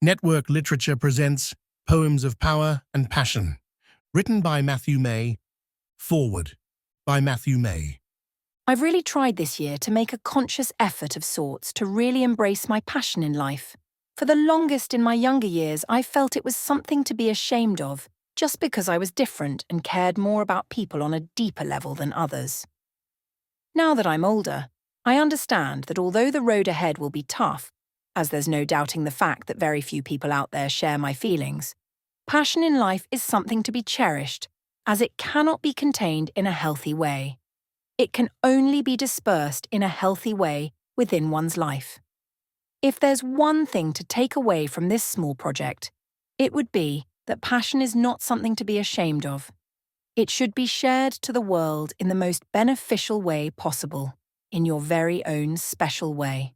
Network Literature presents Poems of Power and Passion, written by Matthew May. Forward by Matthew May. I've really tried this year to make a conscious effort of sorts to really embrace my passion in life. For the longest in my younger years, I felt it was something to be ashamed of, just because I was different and cared more about people on a deeper level than others. Now that I'm older, I understand that although the road ahead will be tough, as there's no doubting the fact that very few people out there share my feelings, passion in life is something to be cherished, as it cannot be contained in a healthy way. It can only be dispersed in a healthy way within one's life. If there's one thing to take away from this small project, it would be that passion is not something to be ashamed of. It should be shared to the world in the most beneficial way possible, in your very own special way.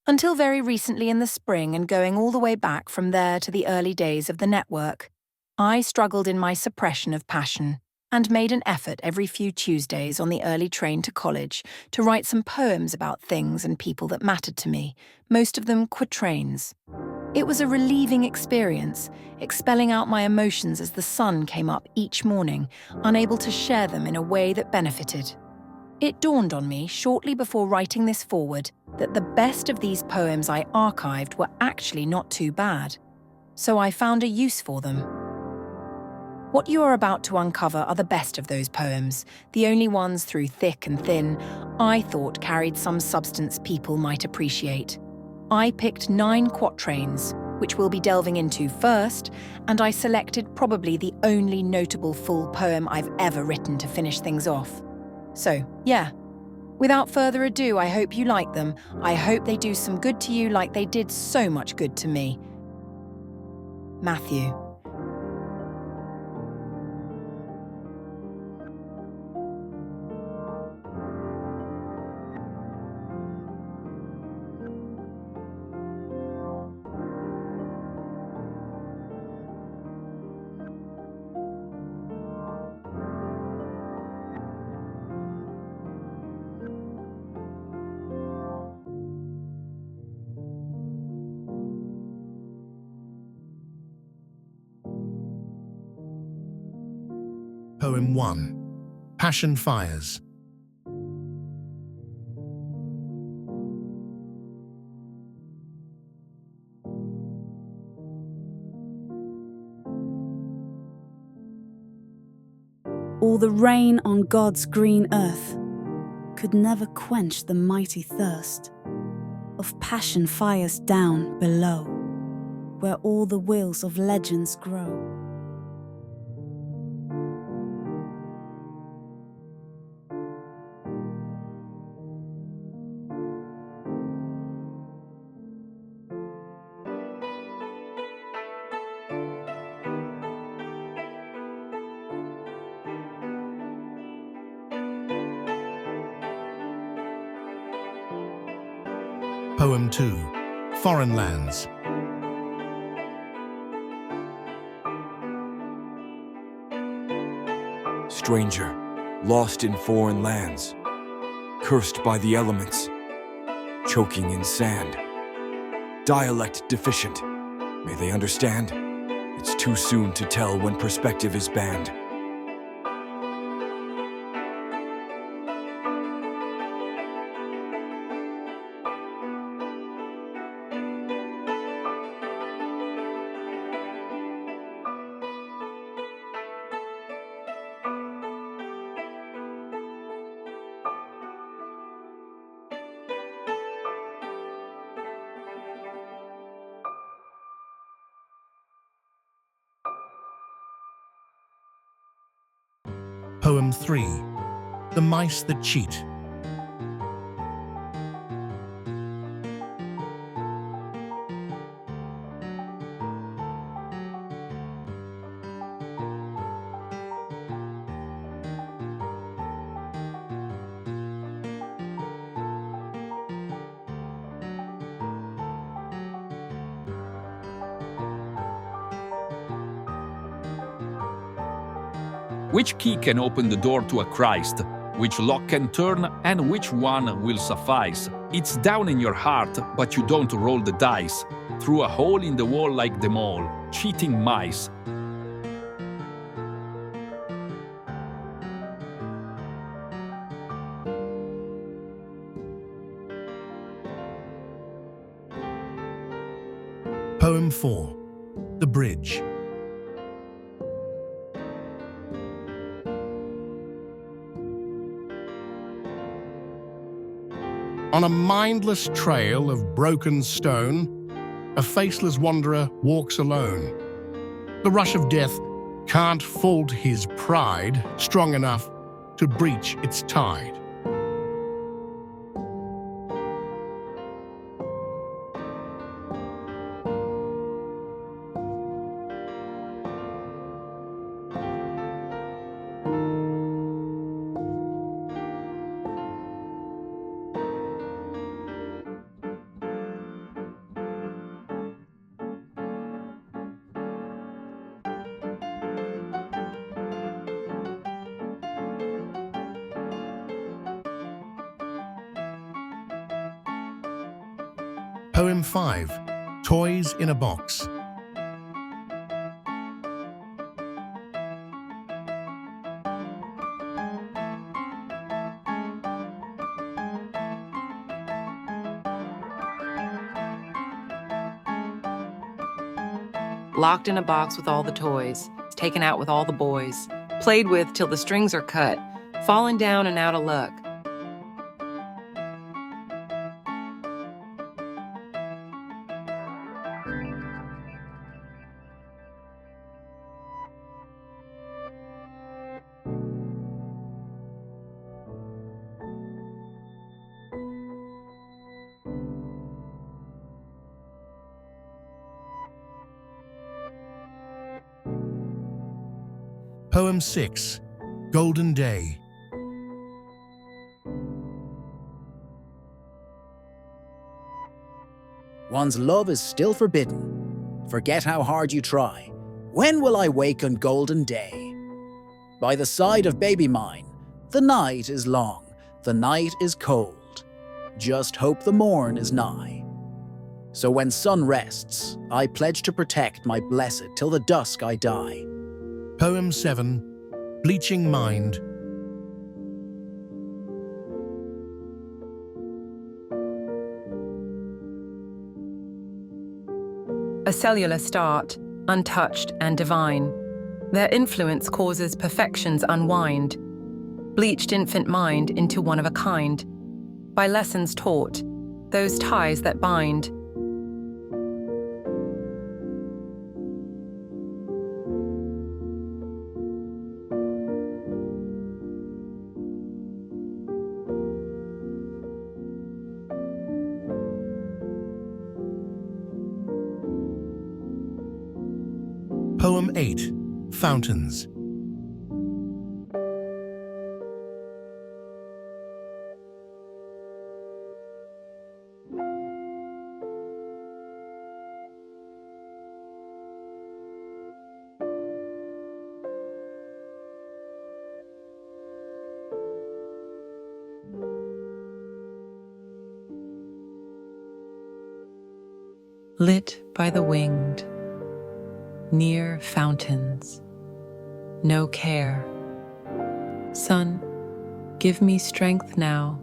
Until very recently in the spring and going all the way back from there to the early days of the network, I struggled in my suppression of passion and made an effort every few Tuesdays on the early train to college to write some poems about things and people that mattered to me, most of them quatrains. It was a relieving experience, expelling out my emotions as the sun came up each morning, unable to share them in a way that benefited. It dawned on me shortly before writing this forward that the best of these poems I archived were actually not too bad, so I found a use for them. What you are about to uncover are the best of those poems, the only ones through thick and thin I thought carried some substance people might appreciate. I picked 9 quatrains, which we'll be delving into first, and I selected probably the only notable full poem I've ever written to finish things off. So, yeah. Without further ado, I hope you like them. I hope they do some good to you like they did so much good to me. Matthew. Poem 1. Passion Fires. All the rain on God's green earth could never quench the mighty thirst of passion fires down below, where all the wheels of legends grow. Poem 2. Foreign Lands. Stranger, lost in foreign lands, cursed by the elements, choking in sand. Dialect deficient, may they understand? It's too soon to tell when perspective is banned. Poem 3. The Mice That Cheat. Which key can open the door to a Christ? Which lock can turn, and which one will suffice? It's down in your heart, but you don't roll the dice. Through a hole in the wall like them all, cheating mice. Poem 4. The Bridge. On a mindless trail of broken stone, a faceless wanderer walks alone. The rush of death can't fault his pride strong enough to breach its tide. Poem 5. Toys in a Box. Locked in a box with all the toys, taken out with all the boys, played with till the strings are cut, fallen down and out of luck. Poem 6. Golden Day. One's love is still forbidden. Forget how hard you try. When will I wake on golden day? By the side of baby mine, the night is long, the night is cold. Just hope the morn is nigh. So when sun rests, I pledge to protect my blessed till the dusk I die. Poem 7. Bleaching Mind. A cellular start, untouched and divine. Their influence causes perfections unwind. Bleached infant mind into one of a kind. By lessons taught, those ties that bind. Poem 8. Fountains. Lit by the winged, near fountains, no care. Sun, give me strength now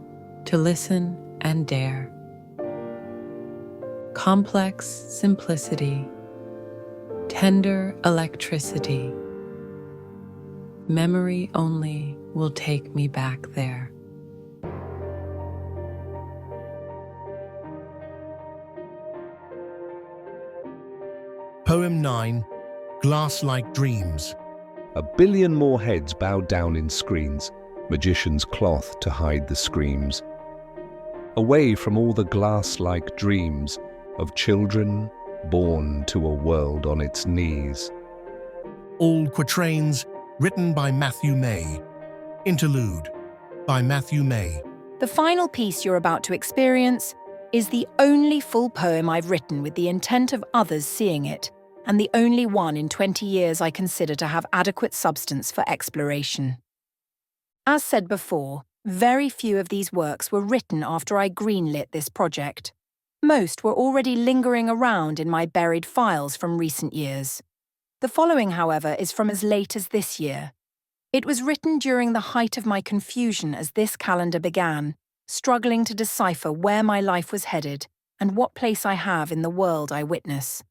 to listen and dare. Complex simplicity, tender electricity. Memory only will take me back there. Poem 9. Glass-like Dreams. A billion more heads bowed down in screens, magician's cloth to hide the screams. Away from all the glass-like dreams of children born to a world on its knees. All quatrains written by Matthew May. Interlude by Matthew May. The final piece you're about to experience is the only full poem I've written with the intent of others seeing it, and the only one in 20 years I consider to have adequate substance for exploration. As said before, Very few of these works were written after I greenlit this project. Most were already lingering around in my buried files from recent years. The following, however, is from as late as this year. It was written during the height of my confusion as this calendar began, struggling to decipher where my life was headed and what place I have in the world I witness.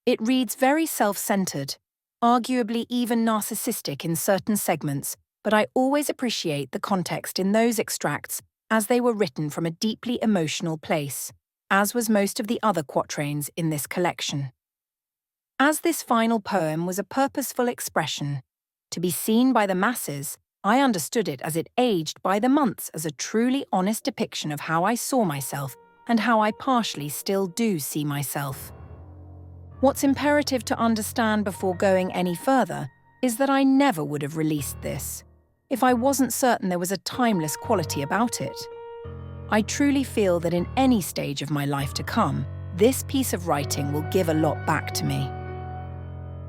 It reads very self-centered, arguably even narcissistic in certain segments, but I always appreciate the context in those extracts as they were written from a deeply emotional place, as was most of the other quatrains in this collection. As this final poem was a purposeful expression, to be seen by the masses, I understood it as it aged by the months as a truly honest depiction of how I saw myself and how I partially still do see myself. What's imperative to understand before going any further is that I never would have released this if I wasn't certain there was a timeless quality about it. I truly feel that in any stage of my life to come, this piece of writing will give a lot back to me.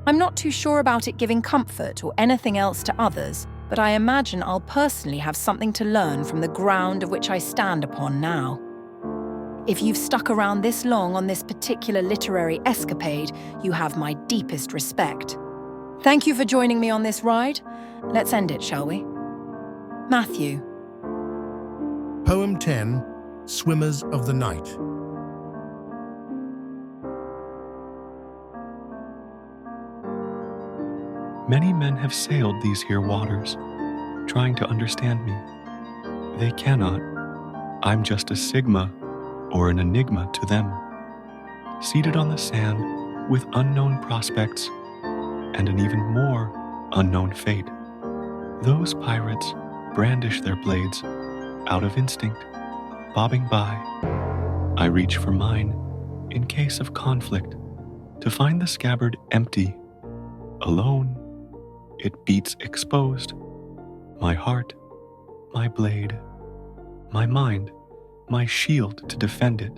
I'm not too sure about it giving comfort or anything else to others, but I imagine I'll personally have something to learn from the ground of which I stand upon now. If you've stuck around this long on this particular literary escapade, you have my deepest respect. Thank you for joining me on this ride. Let's end it, shall we? Matthew. Poem 10, Swimmers of the Night. Many men have sailed these here waters, trying to understand me. They cannot. I'm just a sigma or an enigma to them, seated on the sand with unknown prospects and an even more unknown fate. Those pirates brandish their blades out of instinct, bobbing by. I reach for mine in case of conflict, to find the scabbard empty, alone. It beats exposed. My heart, my blade, my mind, my shield to defend it,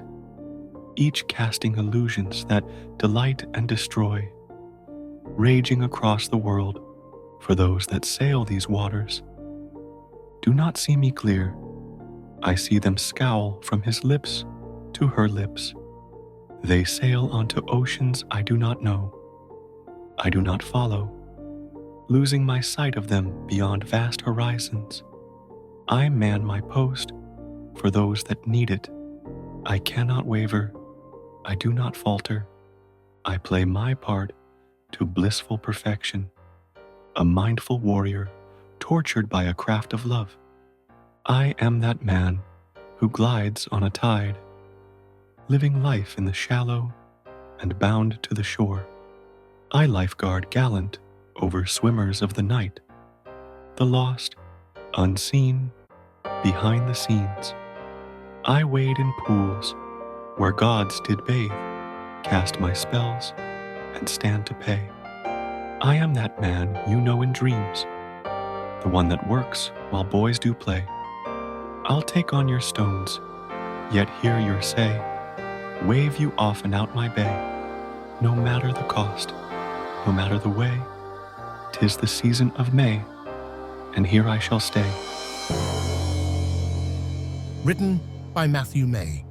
each casting illusions that delight and destroy, raging across the world for those that sail these waters. Do not see me clear. I see them scowl from his lips to her lips. They sail onto oceans I do not know. I do not follow, losing my sight of them beyond vast horizons. I man my post for those that need it. I cannot waver. I do not falter. I play my part to blissful perfection, a mindful warrior tortured by a craft of love. I am that man who glides on a tide, living life in the shallow and bound to the shore. I lifeguard gallant over swimmers of the night, the lost, unseen, behind the scenes. I wade in pools where gods did bathe, cast my spells, and stand to pay. I am that man you know in dreams, the one that works while boys do play. I'll take on your stones, yet hear your say, wave you off and out my bay. No matter the cost, no matter the way, 'tis the season of May, and here I shall stay. Written by Matthew May.